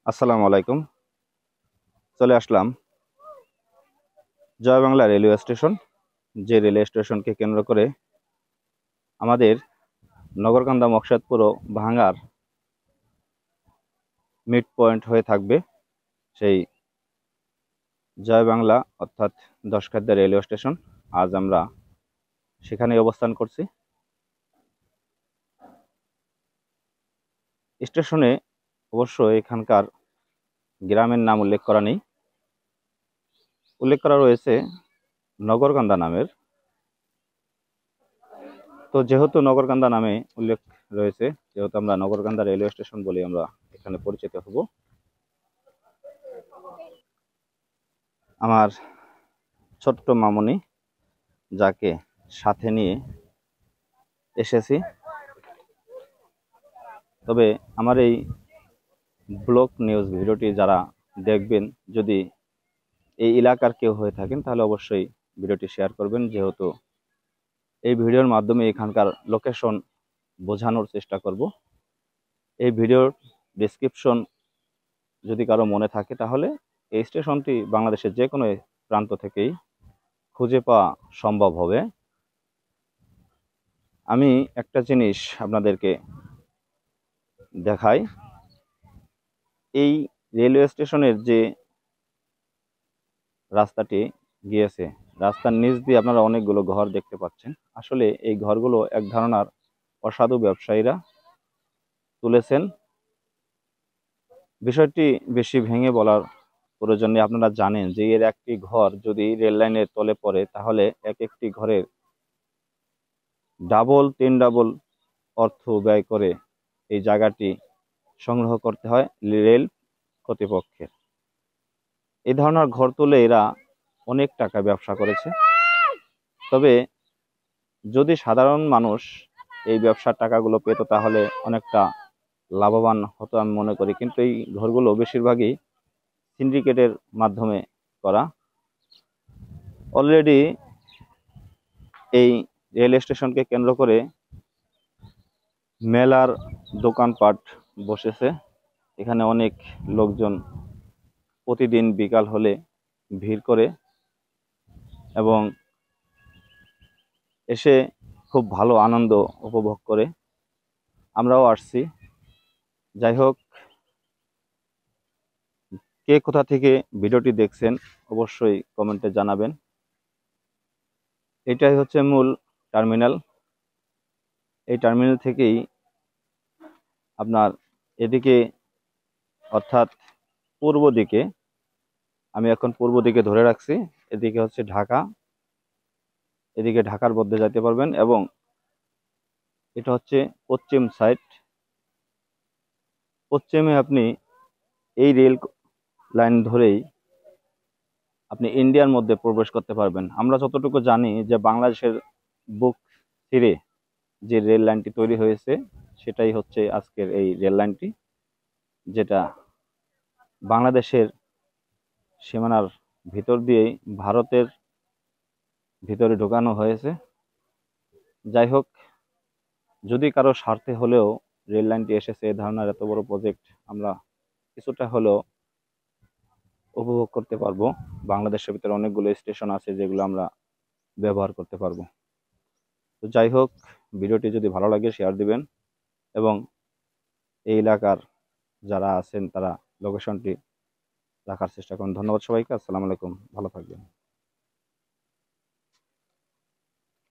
আসসালামু আলাইকুম। চলে আসলাম জয় বাংলা রেলওয়ে স্টেশন। যে রেলওয়ে স্টেশনকে কেন্দ্র করে আমাদের নগরকান্দা মকসদপুর ও ভাঙ্গার মিড পয়েন্ট হয়ে থাকবে সেই জয় বাংলা অর্থাৎ দশখাদ্যা রেলওয়ে স্টেশন। আজ আমরা সেখানে অবস্থান করছি। স্টেশনে অবশ্য এখানকার গ্রামের নাম উল্লেখ করা নেই, উল্লেখ করা রয়েছে নগরকান্দা নামের। তো যেহেতু নগরকান্দা নামে উল্লেখ রয়েছে, যেহেতু আমরা নগরকান্দা রেলওয়ে স্টেশন বলে আমরা এখানে পরিচিত হব। আমার ছোট্ট মামুনি, যাকে সাথে নিয়ে এসেছি। তবে আমার এই ব্লগ নিউজ ভিডিওটি যারা দেখবেন, যদি এই এলাকার কেউ হয়ে থাকেন তাহলে অবশ্যই ভিডিওটি শেয়ার করবেন, যেহেতু এই ভিডিওর মাধ্যমে এখানকার লোকেশন বোঝানোর চেষ্টা করব। এই ভিডিওর ডেসক্রিপশন যদি কারো মনে থাকে তাহলে এই স্টেশনটি বাংলাদেশের যে কোনো প্রান্ত থেকেই খুঁজে পাওয়া সম্ভব হবে। আমি একটা জিনিস আপনাদেরকে দেখাই। এই রেলওয়ে স্টেশনের যে রাস্তাটি গিয়েছে, রাস্তার নিচ দিয়ে আপনারা অনেকগুলো ঘর দেখতে পাচ্ছেন। আসলে এই ঘরগুলো এক ধারণার অসাধু ব্যবসায়ীরা তুলেছেন। বিষয়টি বেশি ভেঙে বলার প্রয়োজন নেই। আপনারা জানেন যে এর একটি ঘর যদি রেল লাইনের তলে পড়ে তাহলে এক একটি ঘরের ডাবল 3 ডাবল অর্থ ব্যয় করে এই জায়গাটি সংগ্রহ করতে হয় রেল কর্তৃপক্ষের। এই ধরনের ঘর তুলে এরা অনেক টাকা ব্যবসা করেছে। তবে যদি সাধারণ মানুষ এই ব্যবসার টাকাগুলো পেত তাহলে অনেকটা লাভবান হতো আমি মনে করি। কিন্তু এই ঘরগুলো বেশিরভাগই সিন্ডিকেটের মাধ্যমে করা। অলরেডি এই রেল স্টেশনকে কেন্দ্র করে মেলার দোকানপাট বসেছে। এখানে অনেক লোকজন প্রতিদিন বিকাল হলে ভিড় করে এবং এসে খুব ভালো আনন্দ উপভোগ করে। আমরাও আসছি। যাই হোক, কে কোথা থেকে ভিডিওটি দেখছেন অবশ্যই কমেন্টে জানাবেন। এটাই হচ্ছে মূল টার্মিনাল। এই টার্মিনাল থেকেই আপনার এদিকে অর্থাৎ পূর্ব দিকে, আমি এখন পূর্ব দিকে ধরে রাখছি, এদিকে হচ্ছে ঢাকা, এদিকে ঢাকার মধ্যে যেতে পারবেন। এবং এটা হচ্ছে পশ্চিম সাইড। পশ্চিমে আপনি এই রেল লাইন ধরেই আপনি ইন্ডিয়ার মধ্যে প্রবেশ করতে পারবেন। আমরা যতটুকু জানি যে বাংলাদেশের বুক ছিঁড়ে যে রেল লাইনটি তৈরি হয়েছে সেটাই হচ্ছে আজকের এই রেল লাইনটি, যেটা বাংলাদেশের সীমানার ভিতর দিয়েই ভারতের ভিতরে ঢোকানো হয়েছে। যাই হোক, যদি কারো স্বার্থে হলেও রেল লাইনটি এসেছে, এই ধারণার এত বড় প্রজেক্ট আমরা কিছুটা হলেও উপভোগ করতে পারবো। বাংলাদেশের ভিতরে অনেকগুলো স্টেশন আছে যেগুলো আমরা ব্যবহার করতে পারবো। তো যাই হোক, ভিডিওটি যদি ভালো লাগে শেয়ার দিবেন এবং এই এলাকার যারা আছেন তারা লোকেশনটি রাখার চেষ্টা করুন। ধন্যবাদ সবাইকে। আসসালামু আলাইকুম, ভালো থাকবেন।